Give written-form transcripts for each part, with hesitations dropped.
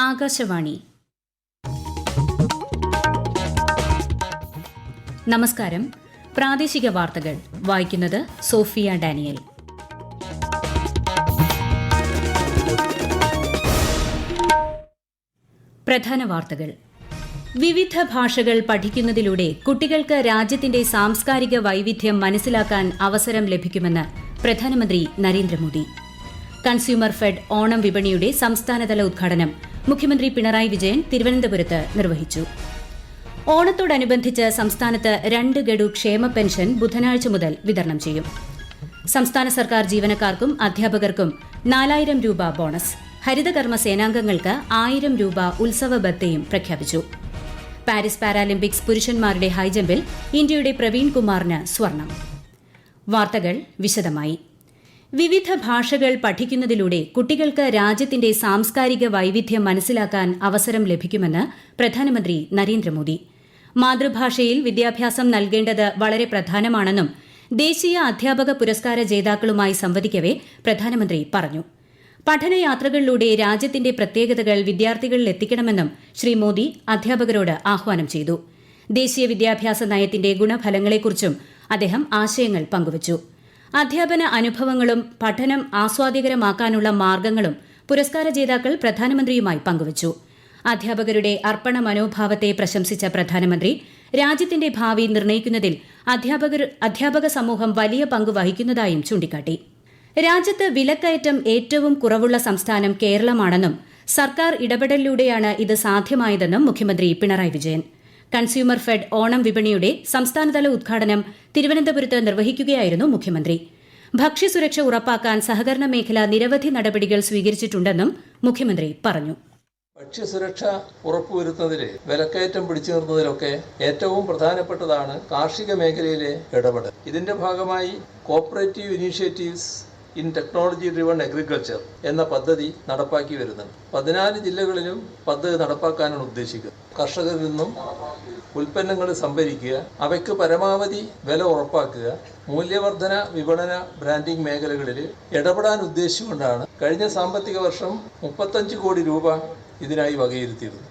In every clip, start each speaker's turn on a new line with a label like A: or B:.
A: ആകാശവാണി. നമസ്കാരം. പ്രാദേശിക വാർത്തകൾ വായിക്കുന്നത് സോഫിയ ഡാനിയൽ. പ്രധാന വാർത്തകൾ. വിവിധ ഭാഷകൾ പഠിക്കുന്നതിലൂടെ കുട്ടികൾക്ക് രാജ്യത്തിന്റെ സാംസ്കാരിക വൈവിധ്യം മനസ്സിലാക്കാൻ അവസരം ലഭിക്കുമെന്ന് പ്രധാനമന്ത്രി നരേന്ദ്രമോദി. കൺസ്യൂമർ ഫെഡ് ഓണം വിപണിയുടെ സംസ്ഥാനതല ഉദ്ഘാടനം മുഖ്യമന്ത്രി പിണറായി വിജയൻ തിരുവനന്തപുരത്ത് നിർവഹിച്ചു. ഓണത്തോടനുബന്ധിച്ച് സംസ്ഥാനത്ത് 2 ഗഡു ക്ഷേമ പെൻഷൻ ബുധനാഴ്ച മുതൽ വിതരണം ചെയ്യും. സംസ്ഥാന സർക്കാർ ജീവനക്കാർക്കും അധ്യാപകർക്കും 4000 രൂപ ബോണസ്. ഹരിതകർമ്മ സേനാംഗങ്ങൾക്ക് 1000 രൂപ ഉത്സവ ഭത്തയും പ്രഖ്യാപിച്ചു. പാരീസ് പാരാലിമ്പിക്സ് പുരുഷന്മാരുടെ ഹൈജമ്പിൽ ഇന്ത്യയുടെ പ്രവീൺ കുമാറിന് സ്വർണം. വാർത്തകൾ വിശദമായി. വിവിധ ഭാഷകൾ പഠിക്കുന്നതിലൂടെ കുട്ടികൾക്ക് രാജ്യത്തിന്റെ സാംസ്കാരിക വൈവിധ്യം മനസ്സിലാക്കാൻ അവസരം ലഭിക്കുമെന്ന് പ്രധാനമന്ത്രി നരേന്ദ്രമോദി. മാതൃഭാഷയിൽ വിദ്യാഭ്യാസം നൽകേണ്ടത് വളരെ പ്രധാനമാണെന്നും ദേശീയ അധ്യാപക പുരസ്കാര ജേതാക്കളുമായി സംവദിക്കവെ പ്രധാനമന്ത്രി പറഞ്ഞു. പഠനയാത്രകളിലൂടെ രാജ്യത്തിന്റെ പ്രത്യേകതകൾ വിദ്യാർത്ഥികളിൽ എത്തിക്കണമെന്നും ശ്രീ മോദി അധ്യാപകരോട് ആഹ്വാനം ചെയ്തു. ദേശീയ വിദ്യാഭ്യാസ നയത്തിന്റെ ഗുണഫലങ്ങളെക്കുറിച്ചും അദ്ദേഹം ആശയങ്ങൾ പങ്കുവച്ചു. അധ്യാപന അനുഭവങ്ങളും പഠനം ആസ്വാദ്യകരമാക്കാനുള്ള മാർഗ്ഗങ്ങളും പുരസ്കാര ജേതാക്കൾ പ്രധാനമന്ത്രിയുമായി പങ്കുവച്ചു. അധ്യാപകരുടെ അർപ്പണ മനോഭാവത്തെ പ്രശംസിച്ച പ്രധാനമന്ത്രി രാജ്യത്തിന്റെ ഭാവി നിർണ്ണയിക്കുന്നതിൽ അധ്യാപക സമൂഹം വലിയ പങ്ക് വഹിക്കുന്നതായും ചൂണ്ടിക്കാട്ടി. രാജ്യത്ത് വിലക്കയറ്റം ഏറ്റവും കുറവുള്ള സംസ്ഥാനം കേരളമാണെന്നും സർക്കാർ ഇടപെടലിലൂടെയാണ് ഇത് സാധ്യമായതെന്നും മുഖ്യമന്ത്രി പിണറായി വിജയൻ. കൺസ്യൂമർ ഫെഡ് ഓണം വിപണിയുടെ സംസ്ഥാനതല ഉദ്ഘാടനം തിരുവനന്തപുരത്ത് നിർവഹിക്കുകയായിരുന്നു മുഖ്യമന്ത്രി. ഭക്ഷ്യസുരക്ഷ ഉറപ്പാക്കാൻ സഹകരണ മേഖല നിരവധി നടപടികൾ സ്വീകരിച്ചിട്ടുണ്ടെന്നും മുഖ്യമന്ത്രി പറഞ്ഞു.
B: ഭക്ഷ്യസുരക്ഷ ഉറപ്പുവരുത്തുന്നതിൽ വിലക്കയറ്റം പിടിച്ചു നിർത്തുന്നതിലൊക്കെ ഏറ്റവും പ്രധാനപ്പെട്ടതാണ് കാർഷിക മേഖലയിലെ ഇടപെടൽ. ഇതിന്റെ ഭാഗമായി cooperative initiatives in technology driven agriculture എന്ന പദ്ധതി നടപ്പാക്കി വരുന്നുണ്ട്. 14 ജില്ലകളിലും പദ്ധതി നടപ്പാക്കാനാണ് ഉദ്ദേശിക്കുന്നത്. കർഷകരിൽ നിന്നും ഉൽപ്പന്നങ്ങൾ സംഭരിക്കുക, അവയ്ക്ക് പരമാവധി വില ഉറപ്പാക്കുക, മൂല്യവർദ്ധന, വിപണന, ബ്രാൻഡിംഗ് മേഖലകളിൽ ഇടപെടാൻ ഉദ്ദേശിച്ചുകൊണ്ടാണ് കഴിഞ്ഞ സാമ്പത്തിക വർഷം 35 കോടി രൂപ ഇതിനായി വകയിരുത്തിയിരുന്നു.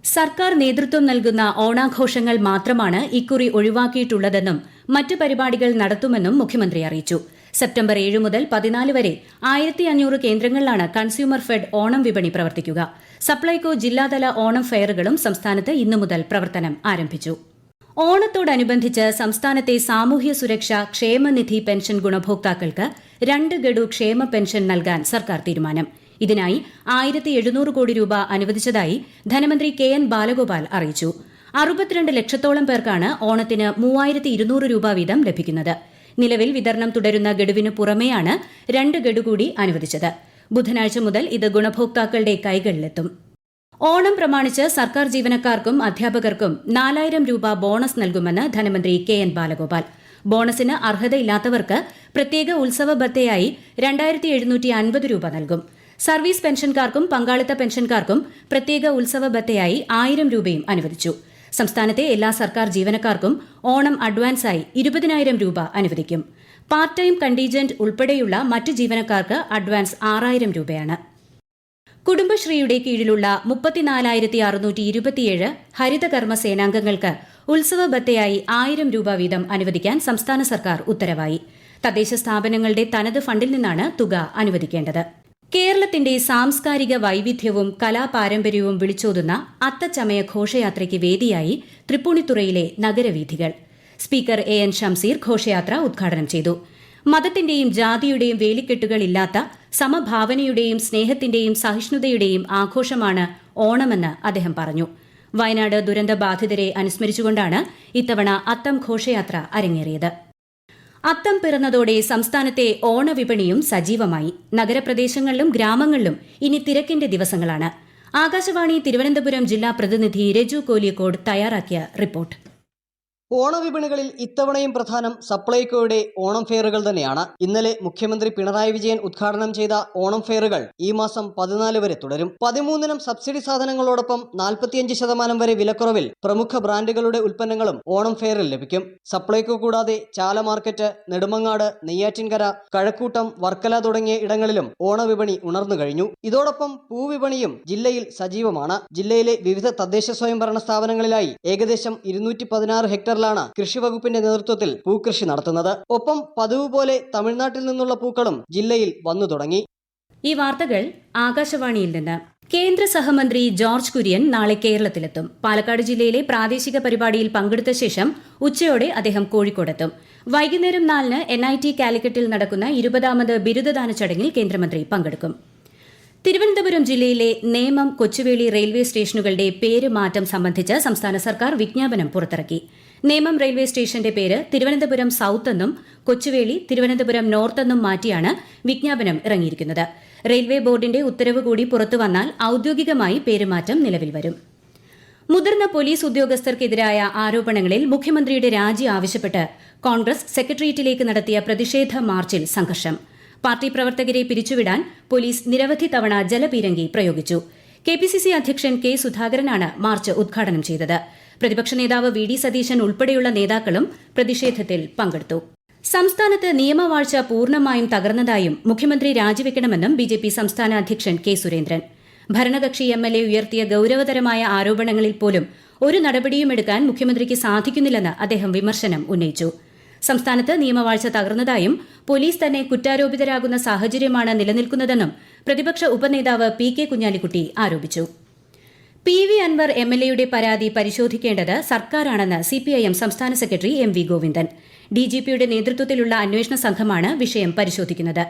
A: സർക്കാർ നേതൃത്വം നൽകുന്ന ഓണാഘോഷങ്ങൾ മാത്രമാണ് ഇക്കുറി ഒഴിവാക്കിയിട്ടുള്ളതെന്നും മറ്റ് പരിപാടികൾ നടത്തുമെന്നും മുഖ്യമന്ത്രി അറിയിച്ചു. സെപ്റ്റംബർ 7 മുതൽ 14 വരെ 1500 കേന്ദ്രങ്ങളിലാണ് കൺസ്യൂമർ ഫെഡ് ഓണം വിപണി പ്രവർത്തിക്കുക. സപ്ലൈകോ ജില്ലാതല ഓണം ഫെയറുകളും സംസ്ഥാനത്ത് ഇന്നു മുതൽ പ്രവർത്തനം ആരംഭിച്ചു. ഓണത്തോടനുബന്ധിച്ച് സംസ്ഥാനത്തെ സാമൂഹ്യ സുരക്ഷാ ക്ഷേമനിധി പെൻഷൻ ഗുണഭോക്താക്കൾക്ക് 2 ഗഡു ക്ഷേമ പെൻഷൻ നൽകാൻ സർക്കാർ തീരുമാനം. ഇതിനായി 1700 കോടി രൂപ അനുവദിച്ചതായി ധനമന്ത്രി KN ബാലഗോപാൽ അറിയിച്ചു. 62 ലക്ഷത്തോളം പേർക്കാണ് ഓണത്തിന് 3200 രൂപ വീതം ലഭിക്കുന്നത്. നിലവിൽ വിതരണം തുടരുന്ന ഗഡുവിന് പുറമെയാണ് 2 ഗഡു കൂടി അനുവദിച്ചത്. ബുധനാഴ്ച മുതൽ ഇത് ഗുണഭോക്താക്കളുടെ കൈകളിലെത്തും. ഓണം പ്രമാണിച്ച് സർക്കാർ ജീവനക്കാർക്കും അധ്യാപകർക്കും 4000 രൂപ ബോണസ് നൽകുമെന്ന് ധനമന്ത്രി KN ബാലഗോപാൽ. ബോണസിന് അർഹതയില്ലാത്തവർക്ക് പ്രത്യേക ഉത്സവ ഭത്തയായി 2750 രൂപ നൽകും. സർവീസ് പെൻഷൻകാർക്കും പങ്കാളിത്ത പെൻഷൻകാർക്കും പ്രത്യേക ഉത്സവ ഭത്തയായി 1000 രൂപയും അനുവദിച്ചു. സംസ്ഥാനത്തെ എല്ലാ സർക്കാർ ജീവനക്കാർക്കും ഓണം അഡ്വാൻസായി 20,000 രൂപ അനുവദിക്കും. പാർട്ട് ടൈം കണ്ടീജന്റ് ഉൾപ്പെടെയുള്ള മറ്റ് ജീവനക്കാർക്ക് അഡ്വാൻസ് 6000 രൂപയാണ്. കുടുംബശ്രീയുടെ കീഴിലുള്ള 34,627 ഹരിതകർമ്മ സേനാംഗങ്ങൾക്ക് ഉത്സവ ഭത്തയായി 1000 രൂപ വീതം അനുവദിക്കാൻ സംസ്ഥാന സർക്കാർ ഉത്തരവായി. തദ്ദേശ സ്ഥാപനങ്ങളുടെ തനത് ഫണ്ടിൽ നിന്നാണ് തുക അനുവദിക്കേണ്ടത്. കേരളത്തിന്റെ സാംസ്കാരിക വൈവിധ്യവും കലാപാരമ്പര്യവും വിളിച്ചോതുന്ന അത്തച്ചമയ ഘോഷയാത്രയ്ക്ക് വേദിയായി തൃപ്പൂണിത്തുറയിലെ നഗരവീഥികൾ. സ്പീക്കർ AN ഷംസീർ ഘോഷയാത്ര ഉദ്ഘാടനം ചെയ്തു. മതത്തിന്റെയും ജാതിയുടെയും വേലിക്കെട്ടുകളില്ലാത്ത സമഭാവനയുടെയും സ്നേഹത്തിന്റെയും സഹിഷ്ണുതയുടെയും ആഘോഷമാണ് ഓണമെന്ന് അദ്ദേഹം പറഞ്ഞു. വയനാട് ദുരന്ത ബാധിതരെ അനുസ്മരിച്ചുകൊണ്ടാണ് ഇത്തവണ അത്തം ഘോഷയാത്ര അരങ്ങേറിയത്. അത്തം പിറന്നതോടെ സംസ്ഥാനത്തെ ഓണവിപണിയും സജീവമായി. നഗരപ്രദേശങ്ങളിലും ഗ്രാമങ്ങളിലും ഇനി തിരക്കിന്റെ ദിവസങ്ങളാണ്. ആകാശവാണി തിരുവനന്തപുരം ജില്ലാ പ്രതിനിധി രജു കോലിയക്കോട് തയ്യാറാക്കിയ റിപ്പോർട്ട്.
C: ഓണവിപണികളിൽ ഇത്തവണയും പ്രധാനം സപ്ലൈകോയുടെ ഓണം ഫെയറുകൾ തന്നെയാണ്. ഇന്നലെ മുഖ്യമന്ത്രി പിണറായി വിജയൻ ഉദ്ഘാടനം ചെയ്ത ഓണം ഫെയറുകൾ ഈ മാസം 14 വരെ തുടരും. 13 സബ്സിഡി സാധനങ്ങളോടൊപ്പം 45% വരെ വിലക്കുറവിൽ പ്രമുഖ ബ്രാൻഡുകളുടെ ഉൽപ്പന്നങ്ങളും ഓണം ഫെയറിൽ ലഭിക്കും. സപ്ലൈകോ കൂടാതെ ചാല മാർക്കറ്റ്, നെടുമങ്ങാട്, നെയ്യാറ്റിൻകര, കഴക്കൂട്ടം, വർക്കല തുടങ്ങിയ ഇടങ്ങളിലും ഓണവിപണി ഉണർന്നു കഴിഞ്ഞു. ഇതോടൊപ്പം പൂവിപണിയും ജില്ലയിൽ സജീവമാണ്. ജില്ലയിലെ വിവിധ തദ്ദേശ സ്വയംഭരണ സ്ഥാപനങ്ങളിലായി ഏകദേശം 216 ഹെക്ടറിലാണ് കൃഷി വകുപ്പിന്റെ നേതൃത്വത്തിൽ പൂക്കൃഷി നടത്തുന്നത്. ഒപ്പം പതിവ് പോലെ തമിഴ്നാട്ടിൽ നിന്നുള്ള പൂക്കളും ജില്ലയിൽ വന്നു തുടങ്ങി.
A: ഈ വാർത്തകൾ ആകാശവാണിയിൽ നിന്ന്. കേന്ദ്ര സഹമന്ത്രി ജോർജ് കുര്യൻ നാളെ കേരളത്തിലെത്തും. പാലക്കാട് ജില്ലയിലെ പ്രാദേശിക പരിപാടിയിൽ പങ്കെടുത്ത ശേഷം ഉച്ചയോടെ അദ്ദേഹം കോഴിക്കോടെത്തും. വൈകുന്നേരം 4-ന് NIT കാലിക്കറ്റിൽ നടക്കുന്ന 20ാമത് ബിരുദദാന ചടങ്ങിൽ കേന്ദ്രമന്ത്രി പങ്കെടുക്കും. തിരുവനന്തപുരം ജില്ലയിലെ നേമം, കൊച്ചുവേളി റെയിൽവേ സ്റ്റേഷനുകളുടെ പേര് മാറ്റം സംബന്ധിച്ച് സംസ്ഥാന സർക്കാർ വിജ്ഞാപനം പുറത്തിറക്കി. നേമം റെയിൽവേ സ്റ്റേഷന്റെ പേര് തിരുവനന്തപുരം സൌത്ത് എന്നും കൊച്ചുവേളി തിരുവനന്തപുരം നോർത്ത് എന്നും മാറ്റിയാണ് വിജ്ഞാപനം ഇറങ്ങിയിരിക്കുന്നത്. റെയിൽവേ ബോർഡിന്റെ ഉത്തരവ് കൂടി പുറത്തുവന്നാൽ ഔദ്യോഗികമായി പേരുമാറ്റം നിലവിൽ വരും. മുതിർന്ന പോലീസ് ഉദ്യോഗസ്ഥർക്കെതിരായ ആരോപണങ്ങളിൽ മുഖ്യമന്ത്രിയുടെ രാജി ആവശ്യപ്പെട്ട് കോൺഗ്രസ് സെക്രട്ടേറിയറ്റിലേക്ക് നടത്തിയ പ്രതിഷേധ മാർച്ചിൽ സംഘർഷം. പാർട്ടി പ്രവർത്തകരെ പിരിച്ചുവിടാൻ പോലീസ് നിരവധി തവണ ജലപീരങ്കി പ്രയോഗിച്ചു. KPCC അധ്യക്ഷൻ K. സുധാകരനാണ് മാർച്ച് ഉദ്ഘാടനം ചെയ്തത്. പ്രതിപക്ഷ നേതാവ് VD സതീശൻ ഉൾപ്പെടെയുള്ള നേതാക്കളും പ്രതിഷേധത്തിൽ പങ്കെടുത്തു. സംസ്ഥാനത്ത് നിയമവാഴ്ച പൂർണ്ണമായും തകർന്നതായും മുഖ്യമന്ത്രി രാജിവെക്കണമെന്നും BJP സംസ്ഥാന അധ്യക്ഷൻ K. സുരേന്ദ്രൻ. ഭരണകക്ഷി MLA ഉയർത്തിയ ഗൌരവതരമായ ആരോപണങ്ങളിൽ പോലും ഒരു നടപടിയും എടുക്കാൻ മുഖ്യമന്ത്രിക്ക് സാധിക്കുന്നില്ലെന്ന് അദ്ദേഹം വിമർശനം ഉന്നയിച്ചു. സംസ്ഥാനത്ത് നിയമവാഴ്ച തകർന്നതായും പോലീസ് തന്നെ കുറ്റാരോപിതരാകുന്ന സാഹചര്യമാണ് നിലനിൽക്കുന്നതെന്നും പ്രതിപക്ഷ ഉപനേതാവ് PK കുഞ്ഞാലിക്കുട്ടി ആരോപിച്ചു. PV അൻവർ MLAയുടെ പരാതി പരിശോധിക്കേണ്ടത് സർക്കാരാണെന്ന് CPIM സംസ്ഥാന സെക്രട്ടറി MV ഗോവിന്ദൻ. DGPയുടെ നേതൃത്വത്തിലുള്ള അന്വേഷണ സംഘമാണ് വിഷയം പരിശോധിക്കുന്നത്.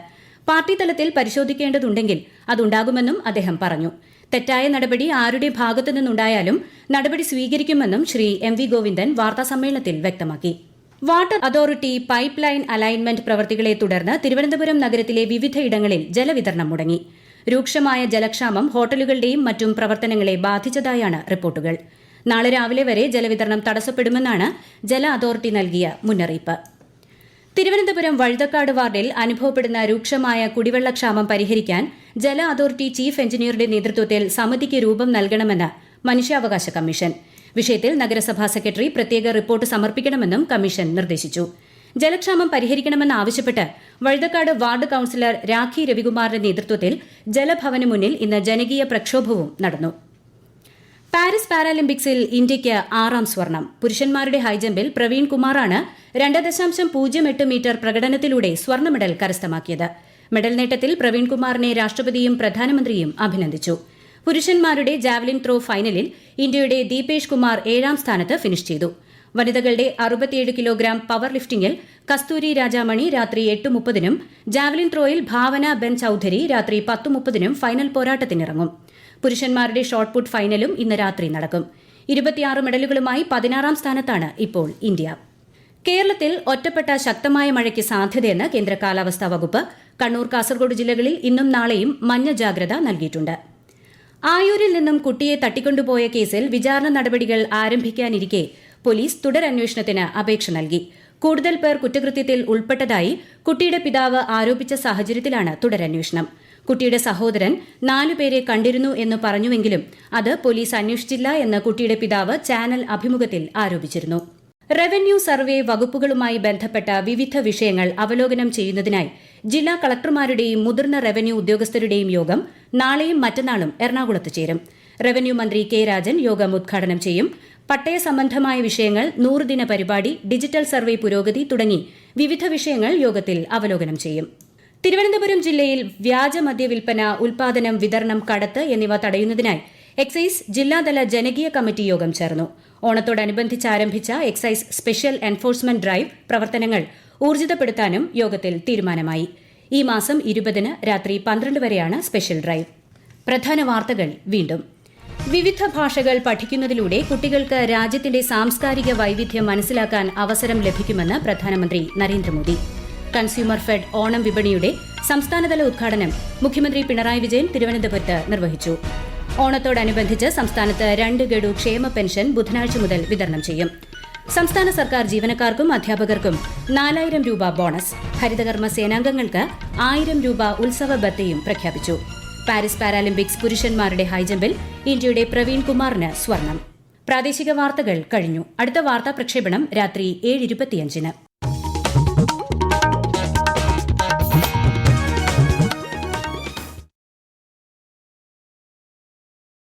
A: പാർട്ടി തലത്തിൽ പരിശോധിക്കേണ്ടതുണ്ടെങ്കിൽ അതുണ്ടാകുമെന്നും അദ്ദേഹം പറഞ്ഞു. തെറ്റായ നടപടി ആരുടെ ഭാഗത്തു നിന്നുണ്ടായാലും നടപടി സ്വീകരിക്കുമെന്നും ശ്രീ MV ഗോവിന്ദൻ വാർത്താസമ്മേളനത്തിൽ വ്യക്തമാക്കി. Water authority pipe line alignment പ്രവൃത്തികളെ തുടർന്ന് തിരുവനന്തപുരം നഗരത്തിലെ വിവിധയിടങ്ങളിൽ ജലവിതരണം മുടങ്ങി. രൂക്ഷമായ ജലക്ഷാമം ഹോട്ടലുകളുടെയും മറ്റും പ്രവർത്തനങ്ങളെ ബാധിച്ചതായാണ് റിപ്പോർട്ടുകൾ. നാളെ രാവിലെ വരെ ജലവിതരണം തടസ്സപ്പെടുമെന്നാണ് ജല അതോറിറ്റി നൽകിയ മുന്നറിയിപ്പ്. തിരുവനന്തപുരം വഴുതക്കാട് വാർഡിൽ അനുഭവപ്പെടുന്ന രൂക്ഷമായ കുടിവെള്ളക്ഷാമം പരിഹരിക്കാൻ ജല അതോറിറ്റി ചീഫ് എഞ്ചിനീയറുടെ നേതൃത്വത്തിൽ സമിതിക്ക് രൂപം നൽകണമെന്ന് മനുഷ്യാവകാശ കമ്മീഷൻ. വിഷയത്തിൽ നഗരസഭാ സെക്രട്ടറി പ്രത്യേക റിപ്പോർട്ട് സമർപ്പിക്കണമെന്നും കമ്മീഷൻ നിർദ്ദേശിച്ചു. ജലക്ഷാമം പരിഹരിക്കണമെന്നാവശ്യപ്പെട്ട് വഴുതക്കാട് വാർഡ് കൌൺസിലർ രാഖി രവികുമാറിന്റെ നേതൃത്വത്തിൽ ജലഭവന് മുന്നിൽ ഇന്ന് ജനകീയ പ്രക്ഷോഭവും നടന്നു. പാരീസ് പാരാലിമ്പിക്സിൽ ഇന്ത്യയ്ക്ക് 6ാം സ്വർണം. പുരുഷന്മാരുടെ ഹൈജമ്പിൽ പ്രവീൺ കുമാറാണ് 2.08 മീറ്റർ പ്രകടനത്തിലൂടെ സ്വർണ്ണ മെഡൽ കരസ്ഥമാക്കിയത്. മെഡൽ നേട്ടത്തിൽ പ്രവീൺ കുമാറിനെ രാഷ്ട്രപതിയും പ്രധാനമന്ത്രിയും അഭിനന്ദിച്ചു. പുരുഷന്മാരുടെ ജാവലിൻ ത്രോ ഫൈനലിൽ ഇന്ത്യയുടെ ദീപേഷ് കുമാർ 7ാം സ്ഥാനത്ത് ഫിനിഷ് ചെയ്തു. വനിതകളുടെ 67 കിലോഗ്രാം പവർ ലിഫ്റ്റിംഗിൽ കസ്തൂരി രാജാമണി രാത്രി 8:30-നും ജാവലിൻ ത്രോയിൽ ഭാവന ബെൻ ചൌധരി രാത്രി 10:30-നും ഫൈനൽ പോരാട്ടത്തിനിറങ്ങും. പുരുഷന്മാരുടെ ഷോട്ട് പുട്ട് ഫൈനലും ഇന്ന് രാത്രി നടക്കും. 26 മെഡലുകളുമായി 16ാം സ്ഥാനത്താണ് ഇപ്പോൾ ഇന്ത്യ. കേരളത്തിൽ ഒറ്റപ്പെട്ട ശക്തമായ മഴയ്ക്ക് സാധ്യതയെന്ന് കേന്ദ്ര കാലാവസ്ഥാ വകുപ്പ്. കണ്ണൂർ, കാസർഗോഡ് ജില്ലകളിൽ ഇന്നും നാളെയും മഞ്ഞ ജാഗ്രത നൽകിയിട്ടുണ്ട്. ആയൂരിൽ നിന്നും കുട്ടിയെ തട്ടിക്കൊണ്ടുപോയ കേസിൽ വിചാരണ നടപടികൾ ആരംഭിക്കാനിരിക്കെ പോലീസ് തുടരന്വേഷണത്തിന് അപേക്ഷ നൽകി. കൂടുതൽ പേർ കുറ്റകൃത്യത്തിൽ ഉൾപ്പെട്ടതായി കുട്ടിയുടെ പിതാവ് ആരോപിച്ച സാഹചര്യത്തിലാണ് തുടരന്വേഷണം. കുട്ടിയുടെ സഹോദരൻ 4 പേരെ കണ്ടിരുന്നു എന്ന് പറഞ്ഞുവെങ്കിലും അത് പോലീസ് അന്വേഷിച്ചില്ല എന്ന് കുട്ടിയുടെ പിതാവ് ചാനൽ അഭിമുഖത്തിൽ ആരോപിച്ചിരുന്നു. റവന്യൂ സർവേ വകുപ്പുകളുമായി ബന്ധപ്പെട്ട വിവിധ വിഷയങ്ങൾ അവലോകനം ചെയ്യുന്നതിനായി ജില്ലാ കളക്ടർമാരുടെയും മുതിർന്ന റവന്യൂ ഉദ്യോഗസ്ഥരുടെയും യോഗം നാളെയും മറ്റന്നാളും എറണാകുളത്ത് ചേരും. റവന്യൂ മന്ത്രി K. രാജൻ യോഗം ഉദ്ഘാടനം ചെയ്യും. പട്ടയ സംബന്ധമായ വിഷയങ്ങൾ, 100 ദിന പരിപാടി, ഡിജിറ്റൽ സർവേ പുരോഗതി തുടങ്ങി വിവിധ വിഷയങ്ങൾ യോഗത്തിൽ അവലോകനം ചെയ്യും. തിരുവനന്തപുരം ജില്ലയിൽ വ്യാജ മദ്യവിൽപ്പന, ഉൽപാദനം, വിതരണം, കടത്ത് എന്നിവ തടയുന്നതിനായി എക്സൈസ് ജില്ലാതല ജനകീയ കമ്മിറ്റി യോഗം ചേർന്നു. ഓണത്തോടനുബന്ധിച്ച് ആരംഭിച്ച എക്സൈസ് സ്പെഷ്യൽ എൻഫോഴ്സ്മെന്റ് ഡ്രൈവ് പ്രവർത്തനങ്ങൾ ഊർജിതപ്പെടുത്താനും യോഗത്തിൽ തീരുമാനമായി. ഈ മാസം 20-ന് രാത്രി 12 വരെയാണ് സ്പെഷ്യൽ ഡ്രൈവ്. പ്രധാന വാർത്തകൾ വീണ്ടും. വിവിധ ഭാഷകൾ പഠിക്കുന്നതിലൂടെ കുട്ടികൾക്ക് രാജ്യത്തിന്റെ സാംസ്കാരിക വൈവിധ്യം മനസ്സിലാക്കാൻ അവസരം ലഭിക്കുമെന്ന് പ്രധാനമന്ത്രി നരേന്ദ്രമോദി. കൺസ്യൂമർ ഫെഡ് ഓണം വിപണിയുടെ സംസ്ഥാനതല ഉദ്ഘാടനം മുഖ്യമന്ത്രി പിണറായി വിജയൻ തിരുവനന്തപുരത്ത് നിർവഹിച്ചു. ഓണത്തോടനുബന്ധിച്ച് സംസ്ഥാനത്ത് 2 ഗഡു ക്ഷേമ പെൻഷൻ ബുധനാഴ്ച മുതൽ വിതരണം ചെയ്യും. സംസ്ഥാന സർക്കാർ ജീവനക്കാർക്കും അധ്യാപകർക്കും 4000 രൂപ ബോണസ്. ഹരിതകർമ്മ സേനാംഗങ്ങൾക്ക് 1000 രൂപ ഉത്സവ ബത്തയും പ്രഖ്യാപിച്ചു. പാരീസ് പാരാലിമ്പിക്സ് പുരുഷന്മാരുടെ ഹൈജമ്പിൽ ഇന്ത്യയുടെ പ്രവീൺ കുമാറിന് സ്വർണം. പ്രാദേശിക വാർത്തകൾ കഴിഞ്ഞു. അടുത്ത വാർത്താ പ്രക്ഷേപണം രാത്രി 7:25.